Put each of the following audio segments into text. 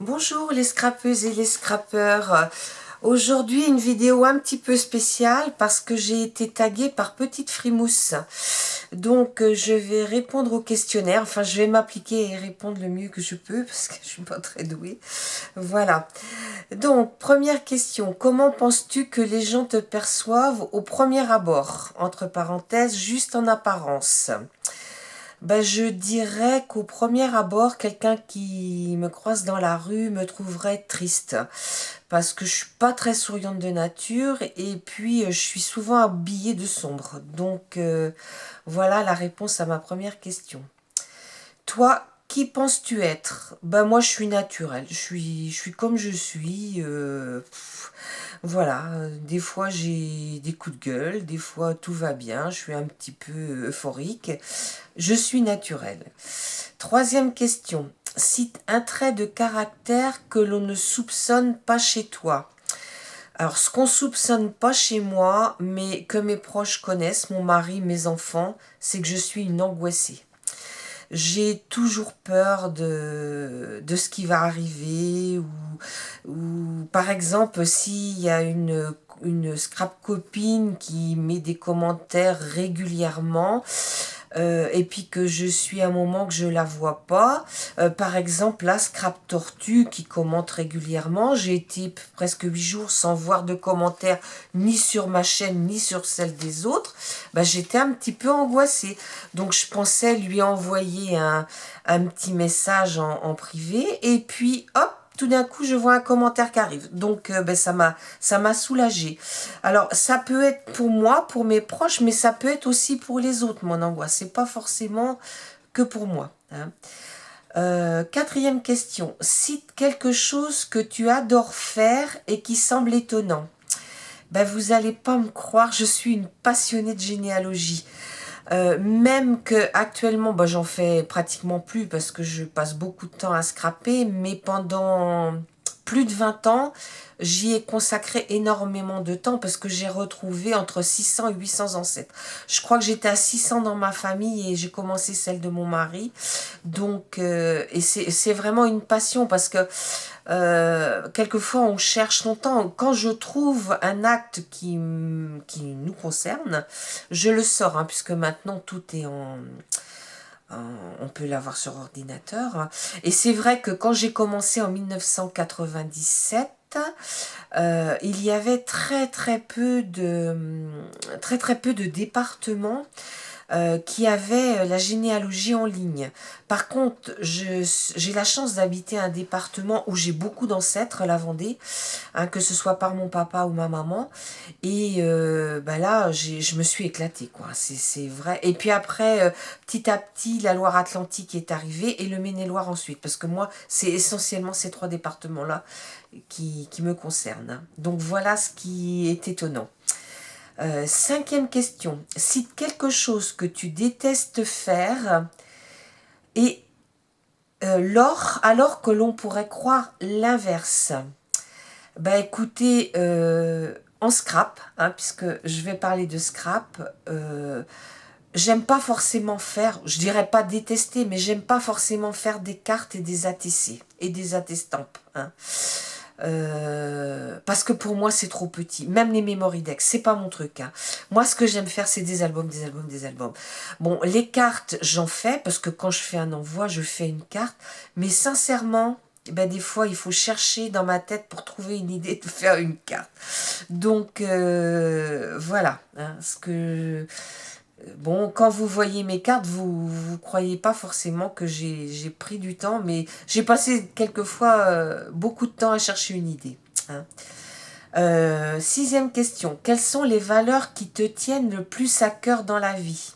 Bonjour les scrapeuses et les scrapeurs. Aujourd'hui une vidéo un petit peu spéciale parce que j'ai été taguée par Petite Frimousse. Donc je vais répondre au questionnaire, enfin je vais m'appliquer et répondre le mieux que je peux parce que je suis pas très douée. Voilà. Donc première question, comment penses-tu que les gens te perçoivent au premier abord? Entre parenthèses, juste en apparence. Ben, je dirais qu'au premier abord, quelqu'un qui me croise dans la rue me trouverait triste parce que je suis pas très souriante de nature et puis je suis souvent habillée de sombre. Donc voilà la réponse à ma première question. Toi, qui penses-tu être? Ben moi, je suis naturelle. Je suis comme je suis. Voilà. Des fois, j'ai des coups de gueule. Des fois, tout va bien. Je suis un petit peu euphorique. Je suis naturelle. Troisième question. Cite un trait de caractère que l'on ne soupçonne pas chez toi. Alors, ce qu'on soupçonne pas chez moi, mais que mes proches connaissent, mon mari, mes enfants, c'est que je suis une angoissée. J'ai toujours peur de ce qui va arriver ou par exemple s'il y a une scrap copine qui met des commentaires régulièrement et puis que je suis à un moment que je la vois pas. Par exemple, la Scrap Tortue qui commente régulièrement. J'ai été presque 8 jours sans voir de commentaires ni sur ma chaîne ni sur celle des autres. Bah, j'étais un petit peu angoissée. Donc je pensais lui envoyer un petit message en privé et puis hop, tout d'un coup, je vois un commentaire qui arrive. Donc, ben, ça m'a soulagée. Alors, ça peut être pour moi, pour mes proches, mais ça peut être aussi pour les autres, mon angoisse. C'est pas forcément que pour moi, hein. Quatrième question. Cite quelque chose que tu adores faire et qui semble étonnant. Ben, vous allez pas me croire, je suis une passionnée de généalogie. Même que actuellement, bah, j'en fais pratiquement plus parce que je passe beaucoup de temps à scraper, mais pendant plus de 20 ans, j'y ai consacré énormément de temps parce que j'ai retrouvé entre 600 et 800 ancêtres. Je crois que j'étais à 600 dans ma famille et j'ai commencé celle de mon mari. Donc, et c'est vraiment une passion parce que quelquefois on cherche longtemps. Quand je trouve un acte qui nous concerne, je le sors, hein, puisque maintenant tout est on peut l'avoir sur ordinateur. Et c'est vrai que quand j'ai commencé en 1997, il y avait très très peu de départements qui avait la généalogie en ligne. Par contre, j'ai la chance d'habiter un département où j'ai beaucoup d'ancêtres, la Vendée, hein, que ce soit par mon papa ou ma maman. Et bah là, je me suis éclatée, quoi. C'est vrai. Et puis après, petit à petit, la Loire-Atlantique est arrivée et le Maine-et-Loire ensuite. Parce que moi, c'est essentiellement ces trois départements-là qui me concernent. Donc voilà ce qui est étonnant. Cinquième question. Cite quelque chose que tu détestes faire et alors que l'on pourrait croire l'inverse. Bah écoutez, en scrap, hein, puisque je vais parler de scrap, j'aime pas forcément faire, je dirais pas détester, mais j'aime pas forcément faire des cartes et des ATC et des attestampes, hein. Parce que pour moi c'est trop petit, même les memory decks c'est pas mon truc, hein. Moi ce que j'aime faire c'est des albums, des albums, des albums. Bon, les cartes j'en fais parce que quand je fais un envoi je fais une carte, mais sincèrement ben, des fois il faut chercher dans ma tête pour trouver une idée de faire une carte. Donc voilà, hein, ce que bon, quand vous voyez mes cartes, vous croyez pas forcément que j'ai pris du temps, mais j'ai passé quelquefois beaucoup de temps à chercher une idée, hein. Sixième question. Quelles sont les valeurs qui te tiennent le plus à cœur dans la vie?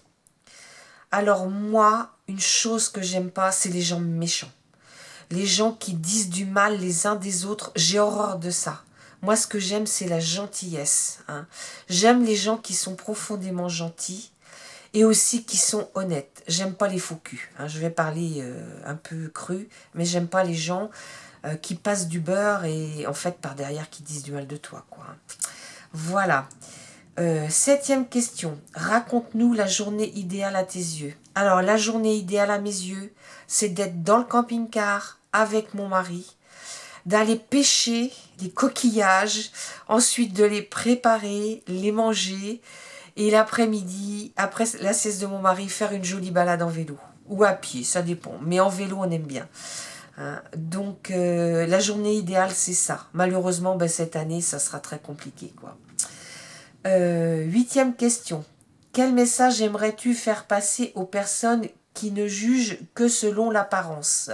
Alors moi, une chose que j'aime pas, c'est les gens méchants. Les gens qui disent du mal les uns des autres, j'ai horreur de ça. Moi, ce que j'aime, c'est la gentillesse, hein. J'aime les gens qui sont profondément gentils et aussi qui sont honnêtes. J'aime pas les faux culs, hein. Je vais parler un peu cru, mais j'aime pas les gens qui passent du beurre et en fait par derrière qui disent du mal de toi, quoi. Voilà. Septième question. Raconte-nous la journée idéale à tes yeux. Alors, la journée idéale à mes yeux, c'est d'être dans le camping-car avec mon mari, d'aller pêcher les coquillages, ensuite de les préparer, les manger, et l'après-midi, après la sieste de mon mari, faire une jolie balade en vélo. Ou à pied, ça dépend. Mais en vélo, on aime bien. Hein. Donc, la journée idéale, c'est ça. Malheureusement, ben, cette année, ça sera très compliqué, quoi. 8e question. Quel message aimerais-tu faire passer aux personnes qui ne jugent que selon l'apparence?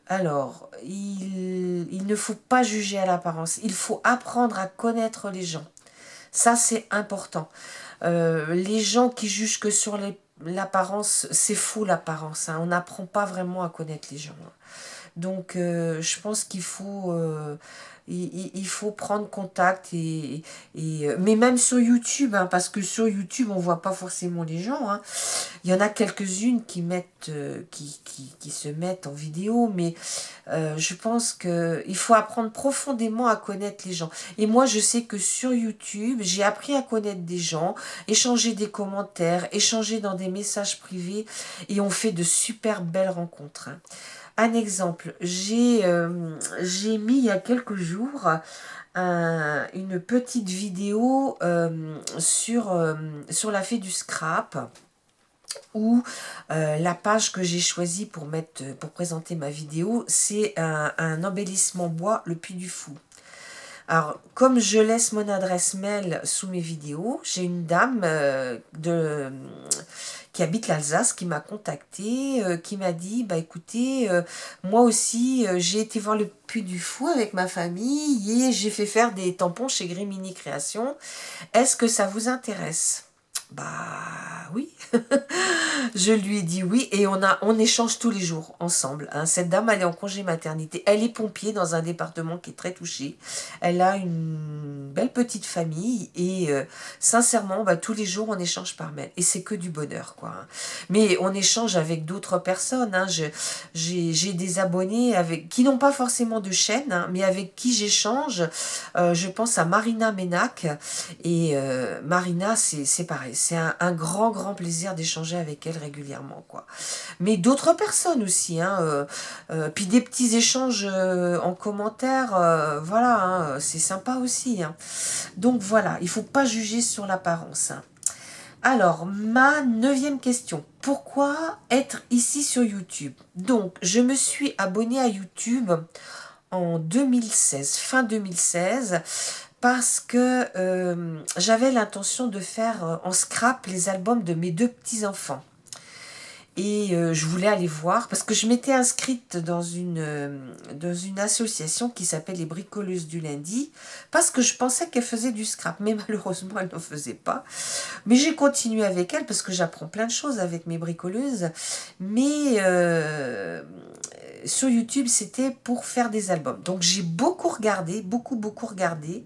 Alors, il ne faut pas juger à l'apparence. Il faut apprendre à connaître les gens. Ça, c'est important. Les gens qui jugent que sur l'apparence, c'est faux l'apparence. Hein. On n'apprend pas vraiment à connaître les gens. Hein. Donc, je pense qu'il faut, il faut prendre contact. Mais même sur YouTube, hein, parce que sur YouTube, on voit pas forcément les gens. Hein. Il y en a quelques-unes qui mettent, qui se mettent en vidéo, mais je pense qu'il faut apprendre profondément à connaître les gens. Et moi, je sais que sur YouTube, j'ai appris à connaître des gens, échanger des commentaires, échanger dans des messages privés, et on fait de super belles rencontres. Hein. Un exemple, j'ai mis il y a quelques jours une petite vidéo sur la fée du scrap, où la page que j'ai choisie pour présenter ma vidéo, c'est un embellissement bois, le Puy du Fou. Alors, comme je laisse mon adresse mail sous mes vidéos, j'ai une dame qui habite l'Alsace qui m'a contactée, qui m'a dit, bah écoutez, moi aussi, j'ai été voir le Puy du Fou avec ma famille et j'ai fait faire des tampons chez Grimini Création. Est-ce que ça vous intéresse? Bah oui, je lui ai dit oui et on échange tous les jours ensemble. Hein. Cette dame, elle est en congé maternité. Elle est pompier dans un département qui est très touché. Elle a une belle petite famille et sincèrement, bah, tous les jours, on échange par mail. Et c'est que du bonheur, quoi. Hein. Mais on échange avec d'autres personnes. Hein. J'ai des abonnés qui n'ont pas forcément de chaîne, hein, mais avec qui j'échange. Je pense à Marina Ménac. Et Marina, c'est pareil. C'est un grand, grand plaisir d'échanger avec elle régulièrement, quoi. Mais d'autres personnes aussi, hein, puis des petits échanges en commentaire, voilà, hein, c'est sympa aussi. Hein. Donc voilà, il ne faut pas juger sur l'apparence. Hein. Alors, ma 9e question. Pourquoi être ici sur YouTube? Donc, je me suis abonnée à YouTube en 2016, fin 2016, parce que j'avais l'intention de faire en scrap les albums de mes 2 petits-enfants. Et je voulais aller voir, parce que je m'étais inscrite dans une association qui s'appelle les Bricoleuses du Lundi, parce que je pensais qu'elle faisait du scrap, mais malheureusement elle n'en faisait pas. Mais j'ai continué avec elle, parce que j'apprends plein de choses avec mes bricoleuses, mais sur YouTube c'était pour faire des albums. Donc j'ai beaucoup regardé, beaucoup regardé,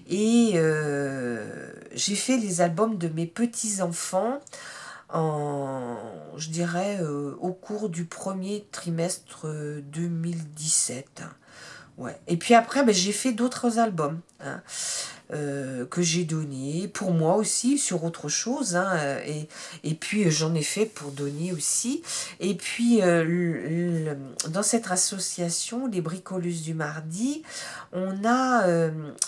et j'ai fait les albums de mes petits-enfants, je dirais, au cours du premier trimestre 2017. Ouais. Et puis après, ben, j'ai fait d'autres albums hein, que j'ai donnés pour moi aussi sur autre chose. Hein, et puis j'en ai fait pour donner aussi. Et puis dans cette association, les Bricoleuses du Mardi, on a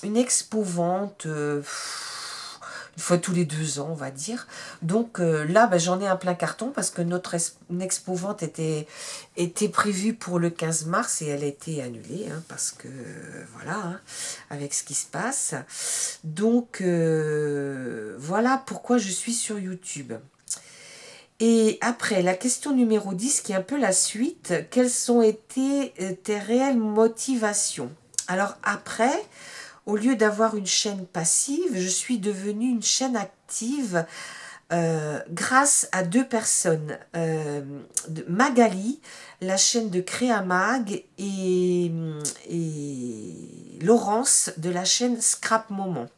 une expo-vente. Une fois tous les 2 ans, on va dire. Donc là, ben, j'en ai un plein carton parce que notre expo-vente était prévue pour le 15 mars et elle a été annulée hein, parce que, voilà, hein, avec ce qui se passe. Donc, voilà pourquoi je suis sur YouTube. Et après, la question numéro 10, qui est un peu la suite. Quelles ont été tes réelles motivations? Alors après... Au lieu d'avoir une chaîne passive, je suis devenue une chaîne active grâce à 2 personnes. Magali, la chaîne de Créamag, et Laurence de la chaîne Scrap Moment.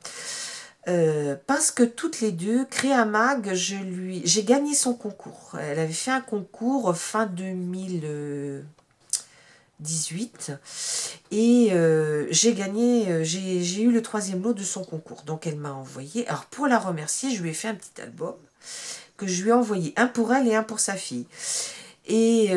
Parce que toutes les deux, Créamag, j'ai gagné son concours. Elle avait fait un concours fin 2018 et j'ai gagné, j'ai eu le 3e lot de son concours. Donc elle m'a envoyé, alors pour la remercier, je lui ai fait un petit album que je lui ai envoyé, un pour elle et un pour sa fille. Et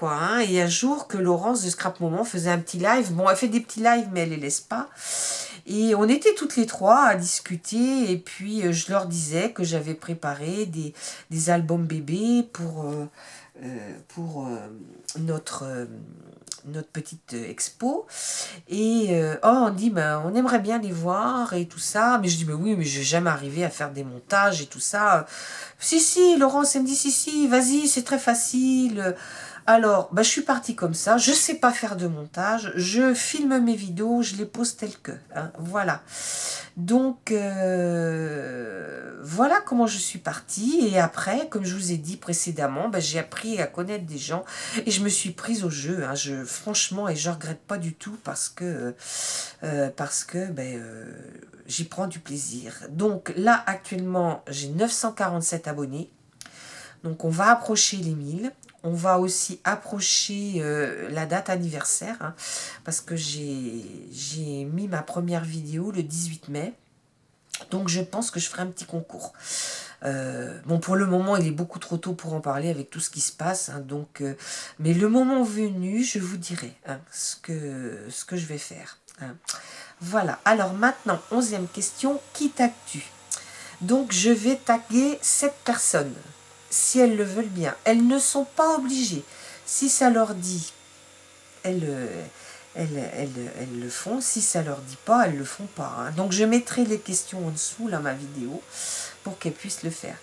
quoi. Hein. Et un jour que Laurence de Scrap Moment faisait un petit live. Bon, elle fait des petits lives, mais elle les laisse pas. Et on était toutes les trois à discuter. Et puis, je leur disais que j'avais préparé des albums bébés pour notre petite expo. Et oh, on dit, ben, on aimerait bien les voir et tout ça. Mais je dis, mais oui, mais je vais jamais arriver à faire des montages et tout ça. Si, Laurence, elle me dit, si, vas-y, c'est très facile. Alors, bah, je suis partie comme ça, je sais pas faire de montage, je filme mes vidéos, je les pose telles que, hein, voilà. Donc, voilà comment je suis partie. Et après, comme je vous ai dit précédemment, bah, j'ai appris à connaître des gens et je me suis prise au jeu. Hein, franchement, et je regrette pas du tout parce que j'y prends du plaisir. Donc là, actuellement, j'ai 947 abonnés. Donc on va approcher les 1000. On va aussi approcher la date anniversaire, hein, parce que j'ai mis ma première vidéo le 18 mai. Donc je pense que je ferai un petit concours. Bon, pour le moment, il est beaucoup trop tôt pour en parler avec tout ce qui se passe. Hein, mais le moment venu, je vous dirai hein, ce que je vais faire. Hein. Voilà. Alors maintenant, 11e question. Qui tagues-tu? Donc je vais taguer 7 personnes. Si elles le veulent bien. Elles ne sont pas obligées. Si ça leur dit, elles le font. Si ça leur dit pas, elles le font pas. Hein. Donc je mettrai les questions en dessous, là, ma vidéo, pour qu'elles puissent le faire.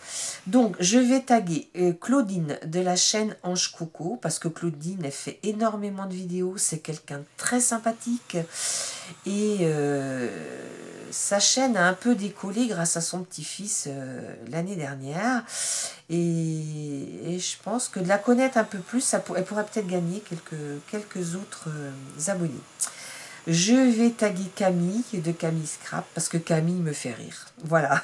Donc je vais taguer Claudine de la chaîne Ange Coco, parce que Claudine, elle fait énormément de vidéos. C'est quelqu'un de très sympathique. Et sa chaîne a un peu décollé grâce à son petit-fils l'année dernière. Et je pense que de la connaître un peu plus, elle pourrait peut-être gagner quelques autres abonnés. Je vais taguer Camille de Camille Scrap parce que Camille me fait rire. Voilà.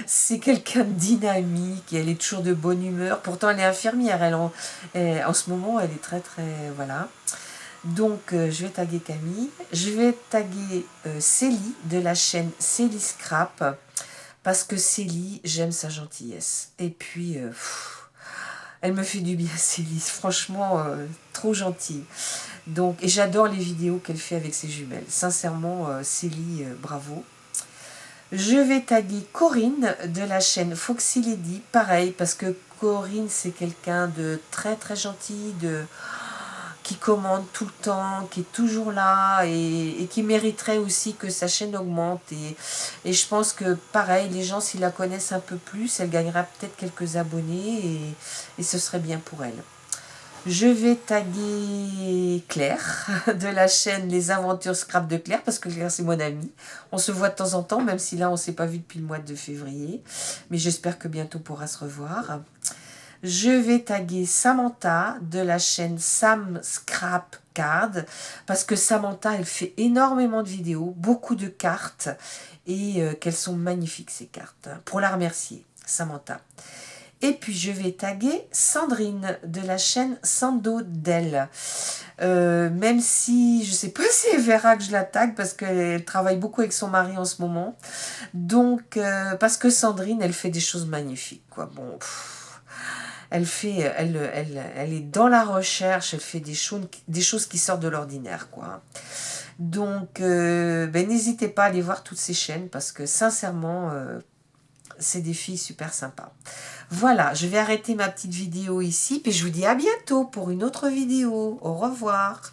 C'est quelqu'un de dynamique et elle est toujours de bonne humeur. Pourtant, elle est infirmière. En ce moment, elle est très, très... Voilà. Donc, je vais taguer Camille. Je vais taguer Célie de la chaîne Célie Scrap. Parce que Célie, j'aime sa gentillesse. Et puis, elle me fait du bien, Célie. Franchement, trop gentille. Donc, et j'adore les vidéos qu'elle fait avec ses jumelles. Sincèrement, Célie, bravo. Je vais taguer Corinne de la chaîne Foxy Lady. Pareil, parce que Corinne, c'est quelqu'un de très, très gentil, qui commande tout le temps, qui est toujours là et qui mériterait aussi que sa chaîne augmente. Et je pense que, pareil, les gens, s'ils la connaissent un peu plus, elle gagnera peut-être quelques abonnés et ce serait bien pour elle. Je vais taguer Claire de la chaîne Les Aventures Scrap de Claire, parce que Claire, c'est mon amie. On se voit de temps en temps, même si là, on ne s'est pas vu depuis le mois de février. Mais j'espère que bientôt on pourra se revoir. Je vais taguer Samantha de la chaîne Sam Scrap Card parce que Samantha, elle fait énormément de vidéos, beaucoup de cartes et qu'elles sont magnifiques ces cartes. Hein, pour la remercier, Samantha. Et puis je vais taguer Sandrine de la chaîne Sando Del. Même si je ne sais pas si elle verra que je la tague parce qu'elle travaille beaucoup avec son mari en ce moment. Donc, parce que Sandrine, elle fait des choses magnifiques. Quoi. Bon, elle est dans la recherche, elle fait des choses qui sortent de l'ordinaire, quoi. Donc, n'hésitez pas à aller voir toutes ces chaînes parce que sincèrement, c'est des filles super sympas. Voilà, je vais arrêter ma petite vidéo ici, puis je vous dis à bientôt pour une autre vidéo. Au revoir.